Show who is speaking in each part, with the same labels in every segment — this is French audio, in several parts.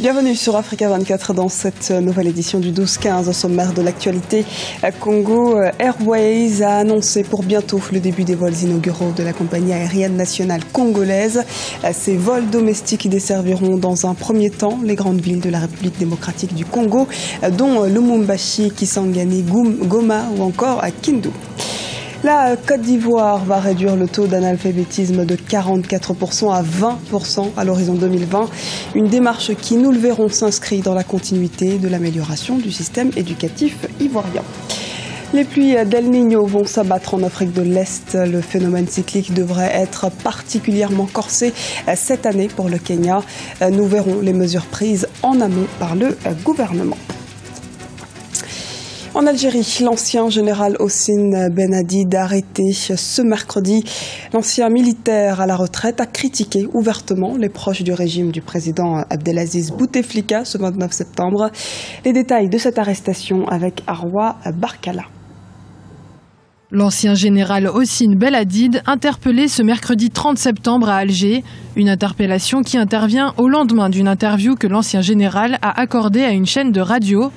Speaker 1: Bienvenue sur Africa 24 dans cette nouvelle édition du 12-15. Au sommaire de l'actualité, Congo Airways a annoncé pour bientôt le début des vols inauguraux de la compagnie aérienne nationale congolaise. Ces vols domestiques desserviront dans un premier temps les grandes villes de la République démocratique du Congo, dont Lubumbashi, Kisangani, Goma ou encore Kindu. La Côte d'Ivoire va réduire le taux d'analphabétisme de 44% à 20% à l'horizon 2020. Une démarche qui, nous le verrons, s'inscrit dans la continuité de l'amélioration du système éducatif ivoirien. Les pluies d'El Niño vont s'abattre en Afrique de l'Est. Le phénomène cyclique devrait être particulièrement corsé cette année pour le Kenya. Nous verrons les mesures prises en amont par le gouvernement. En Algérie, l'ancien général Hossein Ben Hadid, arrêté ce mercredi. L'ancien militaire à la retraite a critiqué ouvertement les proches du régime du président Abdelaziz Bouteflika ce 29 septembre. Les détails de cette arrestation avec Arwa Barkala.
Speaker 2: L'ancien général Hossein Ben Hadid, interpellé ce mercredi 30 septembre à Alger. Une interpellation qui intervient au lendemain d'une interview que l'ancien général a accordée à une chaîne de radio.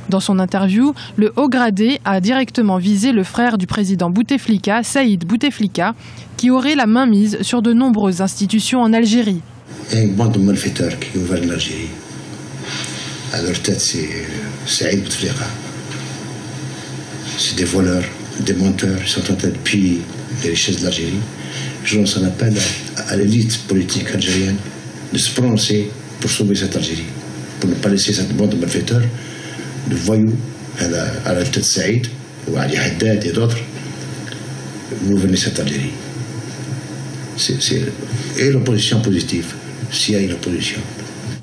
Speaker 2: Dans son interview, le haut gradé a directement visé le frère du président Bouteflika, Saïd Bouteflika, qui aurait la main mise sur de nombreuses institutions en Algérie.
Speaker 3: Une bande de malfaiteurs qui gouverne l'Algérie. À leur tête, c'est Saïd Bouteflika. C'est des voleurs, des menteurs, ils sont en train de piller les richesses de l'Algérie. Je lance un appel à l'élite politique algérienne de se prononcer pour sauver cette Algérie, pour ne pas laisser cette bande de malfaiteurs, de voyous, à la tête de Saïd, ou Ali Haddad et d'autres, gouverner cette Algérie. Et l'opposition positive, s'il y a une opposition.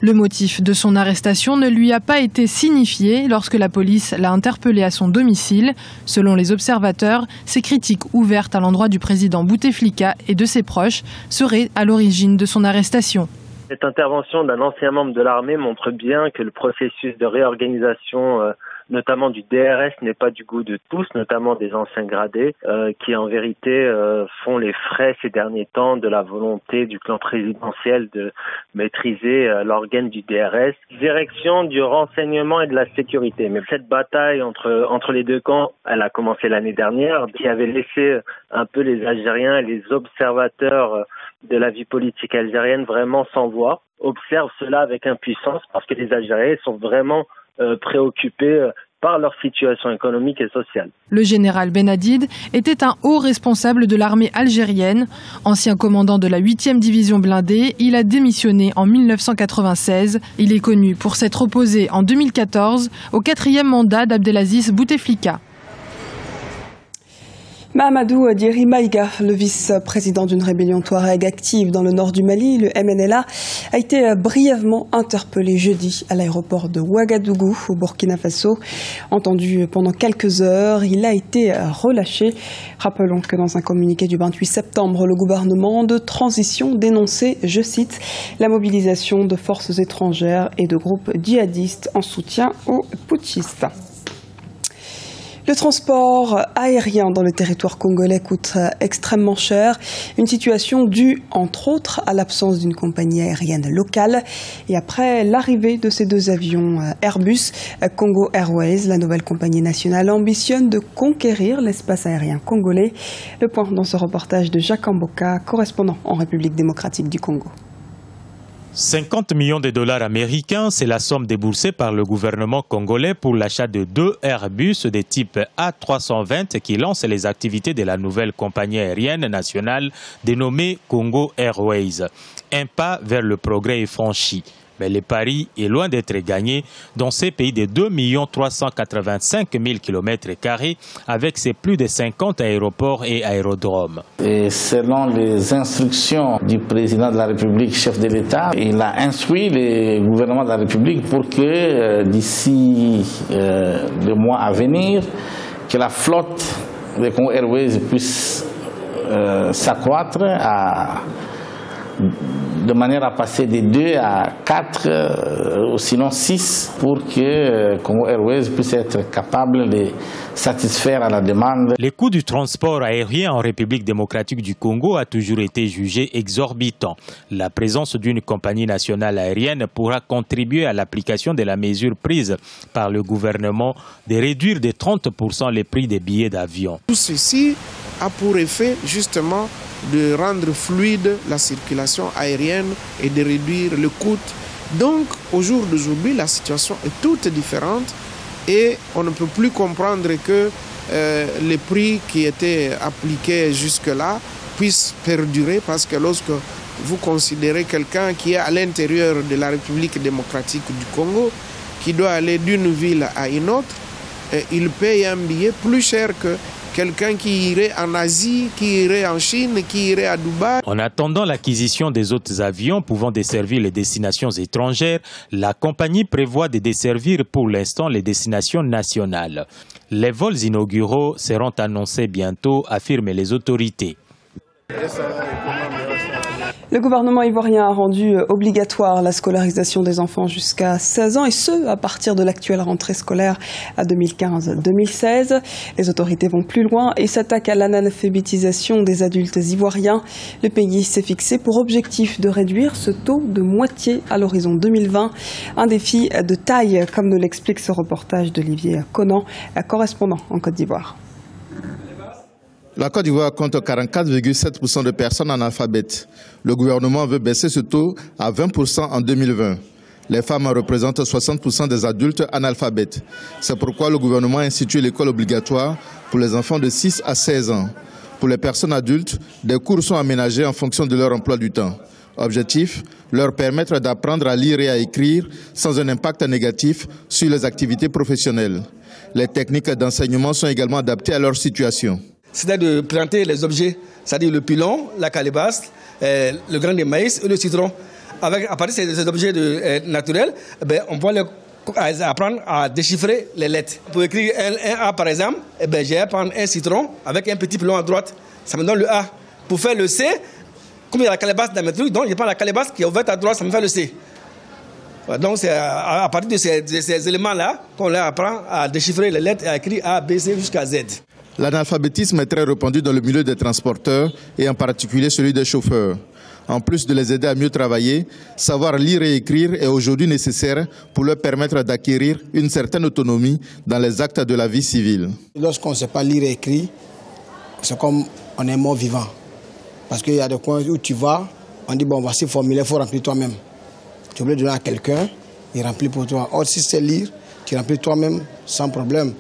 Speaker 2: Le motif de son arrestation ne lui a pas été signifié lorsque la police l'a interpellé à son domicile. Selon les observateurs, ces critiques ouvertes à l'endroit du président Bouteflika et de ses proches seraient à l'origine de son arrestation.
Speaker 4: Cette intervention d'un ancien membre de l'armée montre bien que le processus de réorganisation, notamment du DRS, n'est pas du goût de tous, notamment des anciens gradés, qui en vérité font les frais ces derniers temps de la volonté du clan présidentiel de maîtriser l'organe du DRS, direction du renseignement et de la sécurité. Mais cette bataille entre les deux camps, elle a commencé l'année dernière, qui avait laissé un peu les Algériens et les observateurs de la vie politique algérienne vraiment sans voix, observent cela avec impuissance parce que les Algériens sont vraiment préoccupés par leur situation économique et sociale.
Speaker 2: Le général Ben Hadid était un haut responsable de l'armée algérienne. Ancien commandant de la 8e division blindée, il a démissionné en 1996. Il est connu pour s'être opposé en 2014 au 4e mandat d'Abdelaziz Bouteflika.
Speaker 1: Mahamadou Diéry Maïga, le vice-président d'une rébellion touareg active dans le nord du Mali, le MNLA, a été brièvement interpellé jeudi à l'aéroport de Ouagadougou, au Burkina Faso. Entendu pendant quelques heures, il a été relâché. Rappelons que dans un communiqué du 28 septembre, le gouvernement de transition dénonçait, je cite, la mobilisation de forces étrangères et de groupes djihadistes en soutien aux putschistes. Le transport aérien dans le territoire congolais coûte extrêmement cher. Une situation due, entre autres, à l'absence d'une compagnie aérienne locale. Et après l'arrivée de ces deux avions Airbus, Congo Airways, la nouvelle compagnie nationale, ambitionne de conquérir l'espace aérien congolais. Le point dans ce reportage de Jacques Amboka, correspondant en République démocratique du Congo.
Speaker 5: 50 millions de dollars américains, c'est la somme déboursée par le gouvernement congolais pour l'achat de 2 Airbus de type A320 qui lancent les activités de la nouvelle compagnie aérienne nationale dénommée Congo Airways. Un pas vers le progrès est franchi. Mais le pari est loin d'être gagné dans ces pays de 2 385 000 km² avec ses plus de 50 aéroports et aérodromes.
Speaker 6: Et selon les instructions du président de la République, chef de l'État, il a instruit le gouvernement de la République pour que d'ici le mois à venir, que la flotte de Congo Airways puisse s'accroître à de manière à passer de 2 à 4, ou sinon 6, pour que Congo Airways puisse être capable de satisfaire à la demande.
Speaker 5: Les coûts du transport aérien en République démocratique du Congo a toujours été jugé exorbitant. La présence d'une compagnie nationale aérienne pourra contribuer à l'application de la mesure prise par le gouvernement de réduire de 30% les prix des billets d'avion.
Speaker 7: Tout ceci a pour effet justement de rendre fluide la circulation aérienne et de réduire le coût. Donc au jour d'aujourd'hui, la situation est toute différente et on ne peut plus comprendre que les prix qui étaient appliqués jusque-là puissent perdurer, parce que lorsque vous considérez quelqu'un qui est à l'intérieur de la République démocratique du Congo, qui doit aller d'une ville à une autre, il paye un billet plus cher que quelqu'un qui irait en Asie, qui irait en Chine, qui irait à Dubaï.
Speaker 5: En attendant l'acquisition des autres avions pouvant desservir les destinations étrangères, la compagnie prévoit de desservir pour l'instant les destinations nationales. Les vols inauguraux seront annoncés bientôt, affirment les autorités.
Speaker 1: Le gouvernement ivoirien a rendu obligatoire la scolarisation des enfants jusqu'à 16 ans, et ce, à partir de l'actuelle rentrée scolaire à 2015-2016. Les autorités vont plus loin et s'attaquent à l'analphabétisation des adultes ivoiriens. Le pays s'est fixé pour objectif de réduire ce taux de moitié à l'horizon 2020. Un défi de taille, comme nous l'explique ce reportage d'Olivier Conan, correspondant en Côte d'Ivoire.
Speaker 8: La Côte d'Ivoire compte 44,7% de personnes analphabètes. Le gouvernement veut baisser ce taux à 20% en 2020. Les femmes représentent 60% des adultes analphabètes. C'est pourquoi le gouvernement a institué l'école obligatoire pour les enfants de 6 à 16 ans. Pour les personnes adultes, des cours sont aménagés en fonction de leur emploi du temps. Objectif, leur permettre d'apprendre à lire et à écrire sans un impact négatif sur les activités professionnelles. Les techniques d'enseignement sont également adaptées à leur situation.
Speaker 9: C'est de présenter les objets, c'est-à-dire le pilon, la calebasse, le grain de maïs et le citron. À partir de ces objets naturels, on peut apprendre à déchiffrer les lettres. Pour écrire un A par exemple, je vais prendre un citron avec un petit pilon à droite, ça me donne le A. Pour faire le C, comme il y a la calebasse dans mes trucs, donc je prends la calebasse qui est ouverte à droite, ça me fait le C. Donc c'est à partir de ces éléments-là qu'on apprend à déchiffrer les lettres et à écrire A, B, C jusqu'à Z.
Speaker 8: L'analphabétisme est très répandu dans le milieu des transporteurs et en particulier celui des chauffeurs. En plus de les aider à mieux travailler, savoir lire et écrire est aujourd'hui nécessaire pour leur permettre d'acquérir une certaine autonomie dans les actes de la vie civile.
Speaker 10: Lorsqu'on ne sait pas lire et écrire, c'est comme on est mort vivant. Parce qu'il y a des coins où tu vas, on dit bon voici le formulaire, il faut remplir toi-même. Tu veux le donner à quelqu'un, il remplit pour toi. Or si c'est lire, tu remplis toi-même sans problème.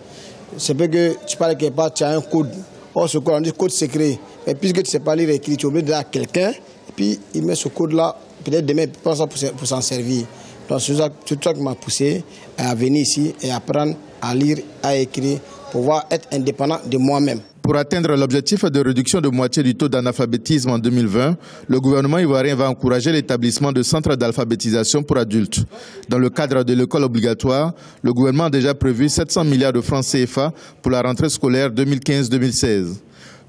Speaker 10: C'est parce que tu parles quelque part, tu as un code. Or, ce code, on dit code secret. Mais puisque tu ne sais pas lire et écrire, tu es obligé de donner à quelqu'un, et puis il met ce code-là, peut-être demain, il prend ça pour s'en servir. Donc, c'est ça qui m'a poussé à venir ici et apprendre à lire, à écrire, pour pouvoir être indépendant de moi-même.
Speaker 8: Pour atteindre l'objectif de réduction de moitié du taux d'analphabétisme en 2020, le gouvernement ivoirien va encourager l'établissement de centres d'alphabétisation pour adultes. Dans le cadre de l'école obligatoire, le gouvernement a déjà prévu 700 milliards de francs CFA pour la rentrée scolaire 2015-2016.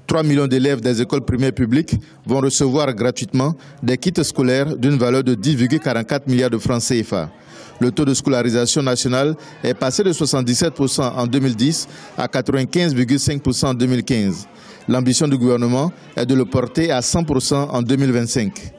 Speaker 8: 3 millions d'élèves des écoles primaires publiques vont recevoir gratuitement des kits scolaires d'une valeur de 10,44 milliards de francs CFA. Le taux de scolarisation nationale est passé de 77% en 2010 à 95,5% en 2015. L'ambition du gouvernement est de le porter à 100% en 2025.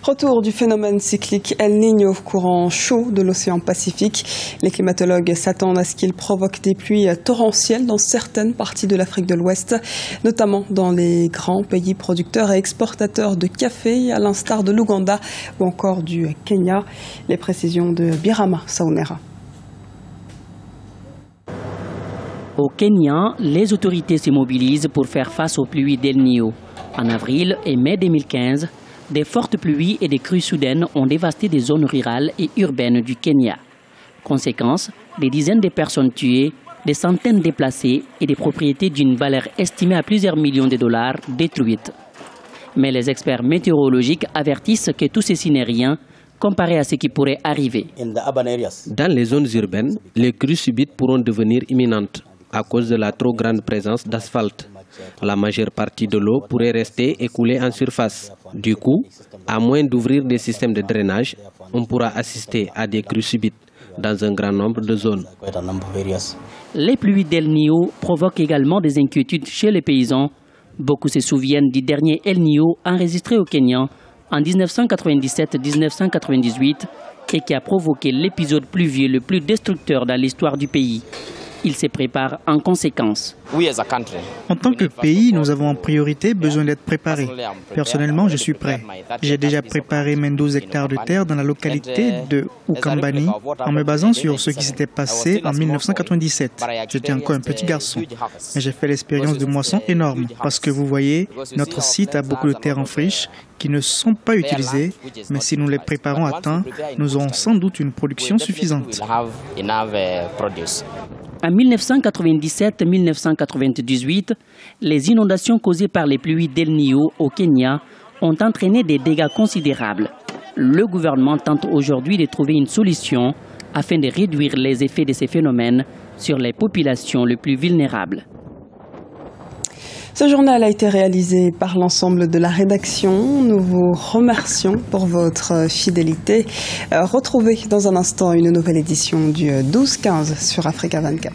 Speaker 1: Retour du phénomène cyclique El Niño, courant chaud de l'océan Pacifique. Les climatologues s'attendent à ce qu'il provoque des pluies torrentielles dans certaines parties de l'Afrique de l'Ouest, notamment dans les grands pays producteurs et exportateurs de café, à l'instar de l'Ouganda ou encore du Kenya. Les précisions de Birama Saunera.
Speaker 11: Au Kenya, les autorités se mobilisent pour faire face aux pluies d'El Niño. En avril et mai 2015, des fortes pluies et des crues soudaines ont dévasté des zones rurales et urbaines du Kenya. Conséquence, des dizaines de personnes tuées, des centaines déplacées et des propriétés d'une valeur estimée à plusieurs millions de dollars détruites. Mais les experts météorologiques avertissent que tout ceci n'est rien comparé à ce qui pourrait arriver.
Speaker 12: Dans les zones urbaines, les crues subites pourront devenir imminentes à cause de la trop grande présence d'asphalte. La majeure partie de l'eau pourrait rester écoulée en surface. Du coup, à moins d'ouvrir des systèmes de drainage, on pourra assister à des crues subites dans un grand nombre de zones.
Speaker 11: Les pluies d'El Niño provoquent également des inquiétudes chez les paysans. Beaucoup se souviennent du dernier El Niño enregistré au Kenya en 1997-1998 et qui a provoqué l'épisode pluvieux le plus destructeur dans l'histoire du pays. Il se prépare en conséquence.
Speaker 13: En tant que pays, nous avons en priorité besoin d'être préparés. Personnellement, je suis prêt. J'ai déjà préparé mes 12 hectares de terre dans la localité de Ukambani en me basant sur ce qui s'était passé en 1997. J'étais encore un petit garçon, mais j'ai fait l'expérience de moissons énormes parce que vous voyez, notre site a beaucoup de terres en friche qui ne sont pas utilisées, mais si nous les préparons à temps, nous aurons sans doute une production suffisante.
Speaker 11: En 1997-1998, les inondations causées par les pluies d'El Niño au Kenya ont entraîné des dégâts considérables. Le gouvernement tente aujourd'hui de trouver une solution afin de réduire les effets de ces phénomènes sur les populations les plus vulnérables.
Speaker 1: Ce journal a été réalisé par l'ensemble de la rédaction. Nous vous remercions pour votre fidélité. Retrouvez dans un instant une nouvelle édition du 12-15 sur Africa 24.